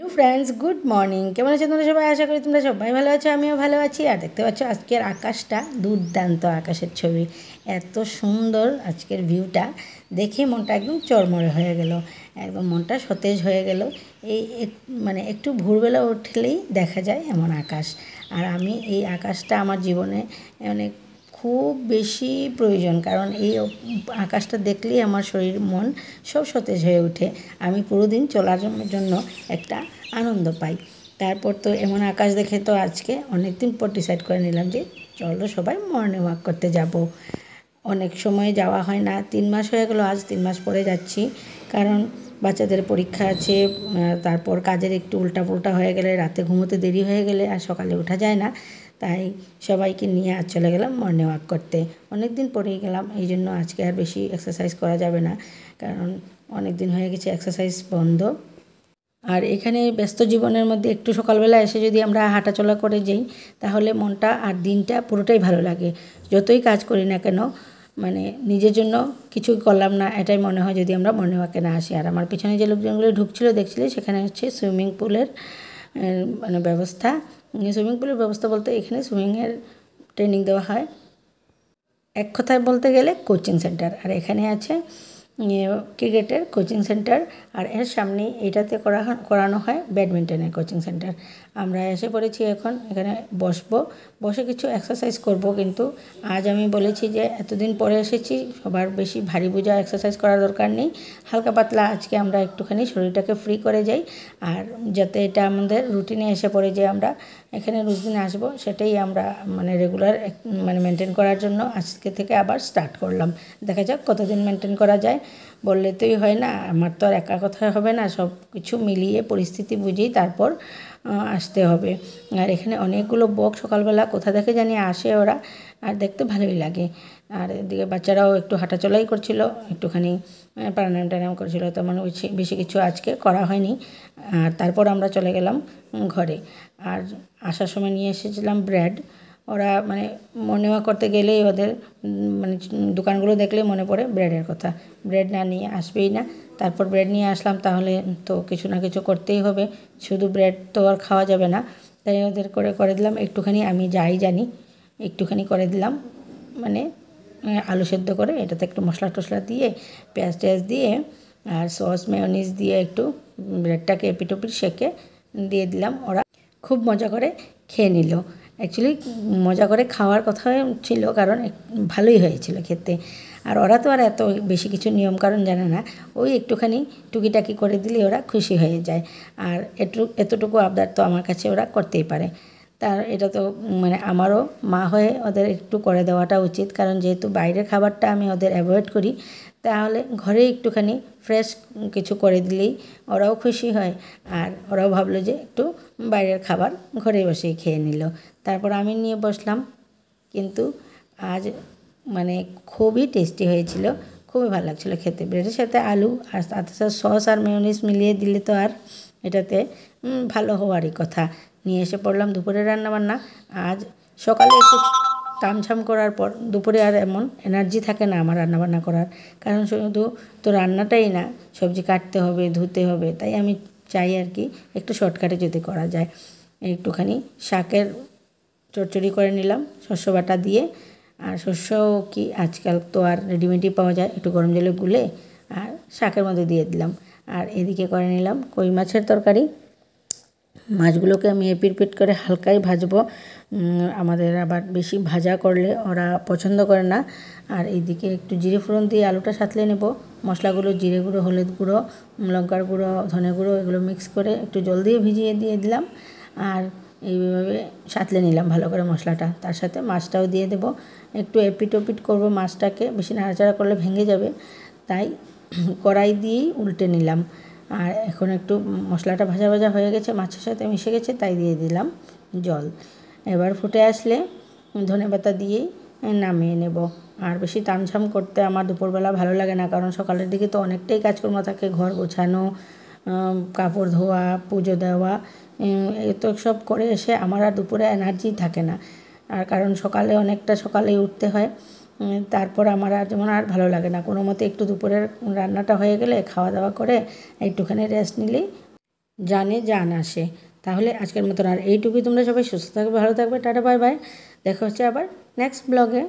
Friends, good morning. কেমন আছো তোমরা সবাই? আশা করি তোমরা সবাই ভালো আছো, আমিও ভালো আছি। আর দেখতে পাচ্ছ আজকের আকাশটা দুর্দান্ত আকাশের ছবি, এত সুন্দর আজকের ভিউটা দেখে মনটা একদম চরমরে হয়ে গেল, একদম মনটা সতেজ হয়ে গেল। মানে একটু ভোরবেলা উঠলেই দেখা যায় এমন আকাশ। আর আমি এই আকাশটা আমার জীবনে অনেক খুব বেশি প্রয়োজন, কারণ এই আকাশটা দেখলেই আমার শরীর মন সব সতেজ হয়ে ওঠে। আমি পুরো দিন চলার জন্য একটা আনন্দ পাই। তারপর তো এমন আকাশ দেখে তো আজকে অনেক দিন পর ডিসাইড করে নিলাম যে চলো সবাই মর্নিং ওয়াক করতে যাব। অনেক সময় যাওয়া হয় না, 3 মাস হয়ে গেল, আজ 3 মাস পরে যাচ্ছি। কারণ বাচ্চাদের পরীক্ষা আছে, তারপর কাজের একটু উল্টাপুল্টা হয়ে গেলে, রাতে ঘুমোতে দেরি হয়ে গেলে আর সকালে ওঠা যায় না। তাই সবাইকে নিয়ে আজ চলে গেলাম মর্নিং ওয়াক করতে। অনেক দিন পরেই গেলাম, এই জন্য আজকে আর বেশি এক্সারসাইজ করা যাবে না, কারণ অনেক দিন হয়ে গেছে এক্সারসাইজ বন্ধ। আর এখানে ব্যস্ত জীবনের মধ্যে একটু সকালবেলা এসে যদি আমরা হাঁটাচলা করে যাই, তাহলে মনটা আর দিনটা পুরোটাই ভালো লাগে। যতই কাজ করি না কেন, মানে নিজের জন্য কিছুই করলাম না এটাই মনে হয় যদি আমরা মর্নিং ওয়াকে না আসি। আর আমার পিছনে যে লোকজনগুলো ঢুকছিল দেখছিলে, সেখানে হচ্ছে সুইমিং পুলের মানে ব্যবস্থা। সুইমিং পুলের ব্যবস্থা বলতে এখানে সুইমিংয়ের ট্রেনিং দেওয়া হয়, এক কথায় বলতে গেলে কোচিং সেন্টার। আর এখানে আছে ক্রিকেটের কোচিং সেন্টার, আর এর সামনেই এটাতে করানো হয় ব্যাডমিন্টনের কোচিং সেন্টার। আমরা এসে পড়েছি, এখন এখানে বসে কিছু এক্সারসাইজ করব। কিন্তু আজ আমি বলেছি যে এতদিন পরে এসেছি, সবার বেশি ভারী বোঝা এক্সারসাইজ করার দরকার নেই, হালকা পাতলা আজকে আমরা একটুখানি শরীরটাকে ফ্রি করে যাই। আর যাতে এটা আমাদের রুটিনে এসে পড়ে যে আমরা এখানে রোজ দিন আসবো, সেটাই আমরা মানে রেগুলার মানে মেনটেন করার জন্য আজকে থেকে আবার স্টার্ট করলাম। দেখা যাক কতদিন মেনটেন করা যায়। বললে তোই হয় না, আমার তো আর একা কথা হবে না, সব কিছু মিলিয়ে পরিস্থিতি বুঝেই তারপর আসতে হবে। আর এখানে অনেকগুলো বক সকালবেলা কোথা থেকে জানি আসে ওরা, আর দেখতে ভালোই লাগে। আর এদিকে বাচ্চারাও একটু হাঁটাচলাই করছিল, একটুখানি প্রাণায়াম টানায়াম করছিল, তেমন বেশি কিছু আজকে করা হয়নি। আর তারপর আমরা চলে গেলাম ঘরে। আর আসার সময় নিয়ে এসেছিলাম ব্রেড। ওরা মানে মর্নিং ওয়াক করতে গেলেই ওদের মানে দোকানগুলো দেখলেই মনে পড়ে ব্রেডের কথা, ব্রেড না নিয়ে আসবেই না। তারপর ব্রেড নিয়ে আসলাম, তাহলে তো কিছু না কিছু করতেই হবে, শুধু ব্রেড তো আর খাওয়া যাবে না। তাই ওদের করে দিলাম একটুখানি, আমি যাই জানি একটুখানি করে দিলাম, মানে আলু সেদ্ধ করে এটাতে একটু মশলা টশলা দিয়ে, পেঁয়াজ টেয়াজ দিয়ে আর সস মেয়োনিজ দিয়ে একটু ব্রেডটাকে এপিটোপিট সেঁকে দিয়ে দিলাম। ওরা খুব মজা করে খেয়ে নিল। অ্যাকচুয়ালি মজা করে খাওয়ার কথা ছিল, কারণ ভালোই হয়েছিল খেতে। আর ওরা তো আর এত বেশি কিছু নিয়মকানুন জানে না, ওই একটুখানি টুকিটাকি করে দিলে ওরা খুশি হয়ে যায়। আর এতটুকু আবদার তো আমার কাছে ওরা করতেই পারে। তার এটা তো মানে আমারও মা হয়ে ওদের একটু করে দেওয়াটা উচিত, কারণ যেহেতু বাইরের খাবারটা আমি ওদের অ্যাভয়েড করি, তাহলে ঘরে একটুখানি ফ্রেশ কিছু করে দিলেই ওরাও খুশি হয়। আর ওরাও ভাবলো যে একটু বাইরের খাবার ঘরে বসেই খেয়ে নিল। তারপর আমি নিয়ে বসলাম, কিন্তু আজ মানে খুবই টেস্টি হয়েছিল, খুবই ভালো লাগছিলো খেতে। ব্রেডের সাথে আলু আর তাতে সস আর মেয়োনিজ মিলিয়ে দিলে তো আর এটাতে ভালো হওয়ারই কথা। নিয়ে এসে পড়লাম দুপুরে রান্নাবান্না। আজ সকালে একটু তামঝাম করার পর দুপুরে আর এমন এনার্জি থাকে না আমার রান্নাবান্না করার, কারণ শুধু তো রান্নাটাই না, সবজি কাটতে হবে, ধুতে হবে। তাই আমি চাই আর কি একটু শর্টকাটে যদি করা যায়। একটুখানি শাকের চচ্চড়ি করে নিলাম শস্য বাটা দিয়ে। আর শস্য কি আজকাল তো আর রেডিমেডই পাওয়া যায়, একটু গরম জলে গুলে আর শাকের মধ্যে দিয়ে দিলাম। আর এদিকে করে নিলাম কই মাছের তরকারি। মাছগুলোকে আমি এপিট করে হালকাই ভাজবো, আমাদের আবার বেশি ভাজা করলে ওরা পছন্দ করে না। আর এইদিকে একটু জিরে ফোড়ন দিয়ে আলুটা সাঁতলে নেব। মশলাগুলো জিরে গুঁড়ো, হলুদ গুঁড়ো, লঙ্কার গুঁড়ো, ধনে গুঁড়ো এগুলো মিক্স করে একটু জল দিয়ে ভিজিয়ে দিয়ে দিলাম। আর এইভাবে সাঁতলে নিলাম ভালো করে মশলাটা, তার সাথে মাছটাও দিয়ে দেবো। একটু এপিট ওপিট করবো মাছটাকে, বেশি নাড়াচাড়া করলে ভেঙে যাবে, তাই কড়াই দিয়েই উল্টে নিলাম। আর এখন একটু মশলাটা ভাজা ভাজা হয়ে গেছে, মাছের সাথে মিশে গেছে, তাই দিয়ে দিলাম জল। এবার ফুটে আসলে ধনেপাতা দিয়েই নামিয়ে নেব। আর বেশি তামঝাম করতে আমার দুপুরবেলা ভালো লাগে না, কারণ সকালের দিকে তো অনেকটাই কাজকর্ম থাকে, ঘর গোছানো, কাপড় ধোয়া, পুজো দেওয়া, এত সব করে এসে আমার আর দুপুরে এনার্জি থাকে না। আর কারণ অনেকটা সকালেই উঠতে হয়, তারপর আমার আর যেমন আর ভালো লাগে না। কোনো মতে একটু দুপুরের রান্নাটা হয়ে গেলে খাওয়া দাওয়া করে একটুখানি রেস্ট নিলেই জানে জান আসে। তাহলে আজকের মতন আর এইটুকুই। তোমরা সবাই সুস্থ থাকবে, ভালো থাকবে। Tata bye bye. দেখা হচ্ছে আবার নেক্সট ব্লগে।